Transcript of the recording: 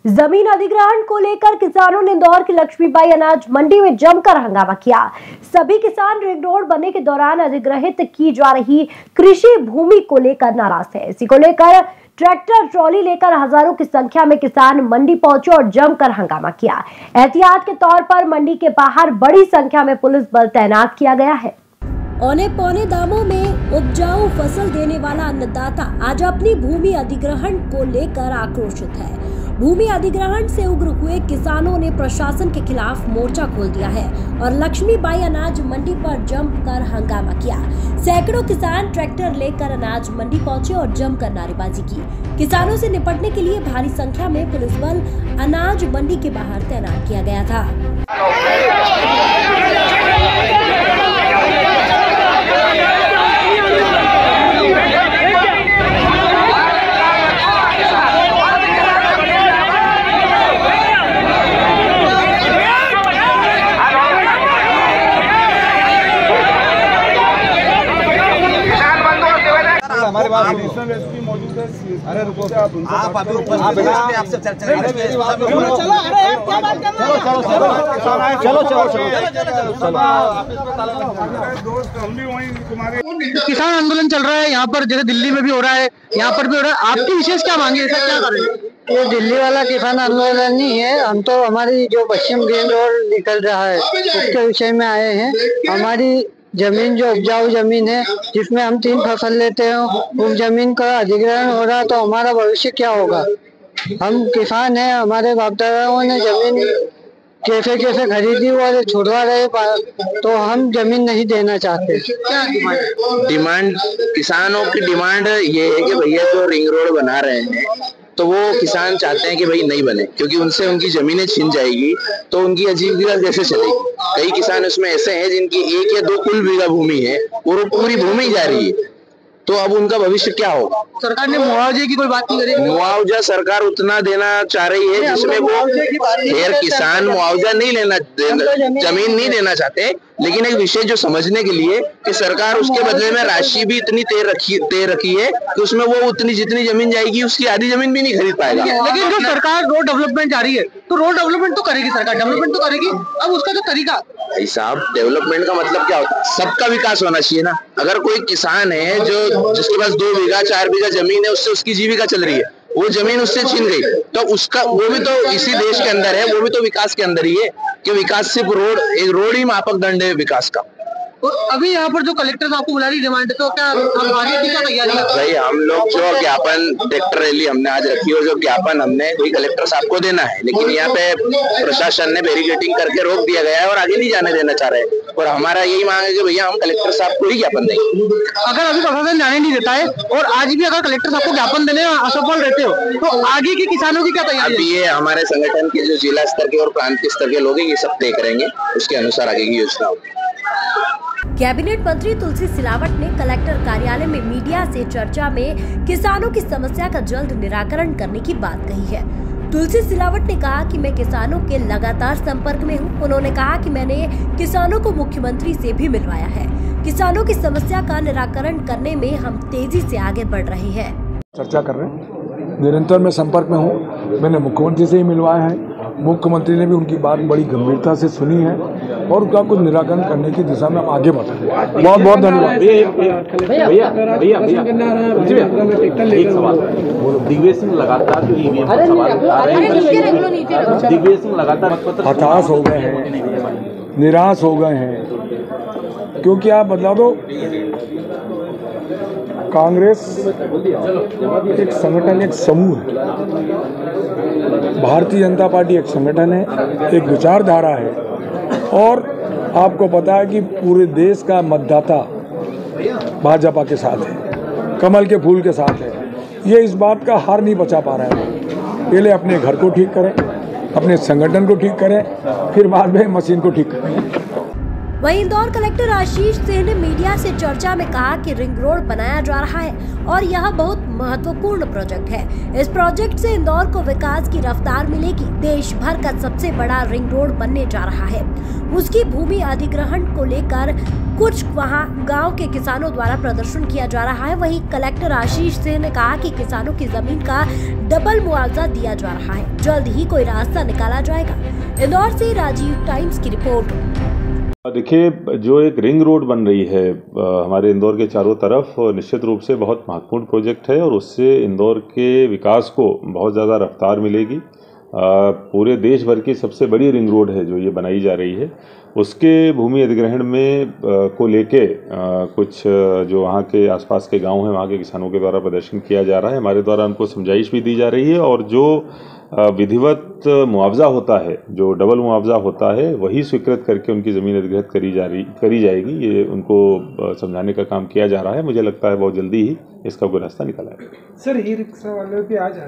जमीन अधिग्रहण को लेकर किसानों ने इंदौर की लक्ष्मीबाई अनाज मंडी में जमकर हंगामा किया। सभी किसान रिंग रोड बनने के दौरान अधिग्रहित की जा रही कृषि भूमि को लेकर नाराज थे। इसी को लेकर ट्रैक्टर ट्रॉली लेकर हजारों की संख्या में किसान मंडी पहुंचे और जमकर हंगामा किया। एहतियात के तौर पर मंडी के बाहर बड़ी संख्या में पुलिस बल तैनात किया गया है। औने पौने दामों में उपजाऊ फसल देने वाला अन्नदाता आज अपनी भूमि अधिग्रहण को लेकर आक्रोशित है। भूमि अधिग्रहण से उग्र हुए किसानों ने प्रशासन के खिलाफ मोर्चा खोल दिया है और लक्ष्मीबाई अनाज मंडी पर जमकर हंगामा किया। सैकड़ों किसान ट्रैक्टर लेकर अनाज मंडी पहुंचे और जमकर नारेबाजी की। किसानों से निपटने के लिए भारी संख्या में पुलिस बल अनाज मंडी के बाहर तैनात किया गया था। हमारे पास एडिशनल एसपी मौजूद है। अरे रुको, आप अभी ऊपर आपसे चर्चा करेंगे। मेरी बात चलो, अरे यार क्या बात कर रहे हो? चलो किसान आंदोलन चल रहा है यहाँ पर, जैसे दिल्ली में भी हो रहा है, यहाँ पर भी हो रहा है। आपकी विशेष क्या मांगे, ऐसा क्या करें? ये दिल्ली वाला किसान आंदोलन नहीं है। हम तो हमारी जो पश्चिम रिंग रोड निकल रहा है उसके विषय में आए हैं। हमारी जमीन जो उपजाऊ जमीन है जिसमें हम 3 फसल लेते हैं, उस जमीन का अधिग्रहण हो रहा तो हमारा भविष्य क्या होगा? हम किसान हैं, हमारे बाप दादाओं ने जमीन कैसे कैसे खरीदी और छुड़वा रहे, तो हम जमीन नहीं देना चाहते। क्या डिमांड किसानों की डिमांड ये है कि भैया जो रिंग रोड बना रहे हैं तो वो किसान चाहते हैं कि भाई नहीं बने, क्योंकि उनसे उनकी जमीनें छिन जाएगी तो उनकी आजीविका कैसे चलेगी। कई किसान उसमें ऐसे हैं जिनकी 1 या 2 कुल बीघा भूमि है और वो पूरी भूमि जा रही है, तो अब उनका भविष्य क्या होगा? सरकार ने मुआवजे की कोई बात नहीं करी। मुआवजा सरकार उतना देना चाह रही है जिसमें वो खैर किसान मुआवजा नहीं लेना, जमीन नहीं देना चाहते, लेकिन एक विषय जो समझने के लिए कि सरकार उसके बदले में राशि भी इतनी दे रखी है कि उसमें वो उतनी जितनी जमीन जाएगी उसकी आधी जमीन भी नहीं खरीद पाएगा। लेकिन जो सरकार रोड डेवलपमेंट जा रही है तो रोड डेवलपमेंट तो करेगी, सरकार डेवलपमेंट तो करेगी। अब उसका जो तरीका, साहब डेवलपमेंट का मतलब क्या होता है? सबका विकास होना चाहिए ना। अगर कोई किसान है जिसके पास 2 बीघा 4 बीघा जमीन है, उससे उसकी जीविका चल रही है, वो जमीन उससे छीन गई तो उसका वो भी तो इसी देश के अंदर है, वो भी तो विकास के अंदर ही है कि विकास सिर्फ एक रोड ही मापक दंड है विकास का। तो अभी यहाँ पर जो कलेक्टर आपको बुला रही डिमांड, तो क्या हम आगे की क्या तैयारी है? भाई हम लोग जो ज्ञापन ट्रैक्टर रैली हमने आज रखी है, जो ज्ञापन हमने वही कलेक्टर साहब को देना है, लेकिन यहाँ पे प्रशासन ने बैरिकेडिंग करके रोक दिया गया है और आगे नहीं जाने देना चाह रहे हैं। और हमारा यही मांग है कि भैया हम कलेक्टर साहब को ही ज्ञापन देंगे। अगर अभी प्रशासन जाने नहीं देता है और आज भी अगर कलेक्टर साहब को ज्ञापन देने असफल रहते हो तो आगे के किसानों की क्या तैयारी? अभी ये हमारे संगठन के जो जिला स्तर के और प्रांतीय स्तर के लोग हैं, ये सब तय करेंगे, उसके अनुसार आगे की योजना होगी। कैबिनेट मंत्री तुलसी सिलावट ने कलेक्टर कार्यालय में मीडिया से चर्चा में किसानों की समस्या का जल्द निराकरण करने की बात कही है। तुलसी सिलावट ने कहा कि मैं किसानों के लगातार संपर्क में हूं। उन्होंने कहा कि मैंने किसानों को मुख्यमंत्री से भी मिलवाया है। किसानों की समस्या का निराकरण करने में हम तेजी से आगे बढ़ रहे हैं। चर्चा कर रहे हैं, निरंतर मैं संपर्क में हूँ। मैंने मुख्यमंत्री से ही मिलवाया है, मुख्यमंत्री ने भी उनकी बात बड़ी गंभीरता से सुनी है और उसका कुछ निराकरण करने की दिशा में हम आगे बढ़ रहे हैं। बहुत बहुत धन्यवाद। एक सवाल, दिग्विजय सिंह लगातार हताश हो गए हैं, निराश हो गए हैं, क्योंकि आप बता दो कांग्रेस एक संगठन, एक समूह है, भारतीय जनता पार्टी एक संगठन है, एक विचारधारा है और आपको पता है कि पूरे देश का मतदाता भाजपा के साथ है, कमल के फूल के साथ है। ये इस बात का हार नहीं बचा पा रहा है। पहले अपने घर को ठीक करें, अपने संगठन को ठीक करें, फिर बाद में मशीन को ठीक करें। वहीं इंदौर कलेक्टर आशीष सिंह ने मीडिया से चर्चा में कहा कि रिंग रोड बनाया जा रहा है और यह बहुत महत्वपूर्ण प्रोजेक्ट है। इस प्रोजेक्ट से इंदौर को विकास की रफ्तार मिलेगी। देश भर का सबसे बड़ा रिंग रोड बनने जा रहा है। उसकी भूमि अधिग्रहण को लेकर कुछ वहां गांव के किसानों द्वारा प्रदर्शन किया जा रहा है। वहीं कलेक्टर आशीष सिंह ने कहा कि किसानों की जमीन का डबल मुआवजा दिया जा रहा है। जल्द ही कोई रास्ता निकाला जाएगा। इंदौर से राजीव टाइम्स की रिपोर्ट। देखिए, जो एक रिंग रोड बन रही है हमारे इंदौर के चारों तरफ, निश्चित रूप से बहुत महत्वपूर्ण प्रोजेक्ट है और उससे इंदौर के विकास को बहुत ज़्यादा रफ्तार मिलेगी। पूरे देश भर की सबसे बड़ी रिंग रोड है जो ये बनाई जा रही है। उसके भूमि अधिग्रहण में को लेके कुछ जो वहाँ के आसपास के गांव हैं वहाँ के किसानों के द्वारा प्रदर्शन किया जा रहा है। हमारे द्वारा उनको समझाइश भी दी जा रही है और जो विधिवत मुआवजा होता है, जो डबल मुआवजा होता है, वही स्वीकृत करके उनकी ज़मीन अधिग्रहित करी जाएगी। ये उनको समझाने का काम किया जा रहा है। मुझे लगता है बहुत जल्दी ही इसका कोई रास्ता निकला है। सर, ई रिक्शा वाले भी आज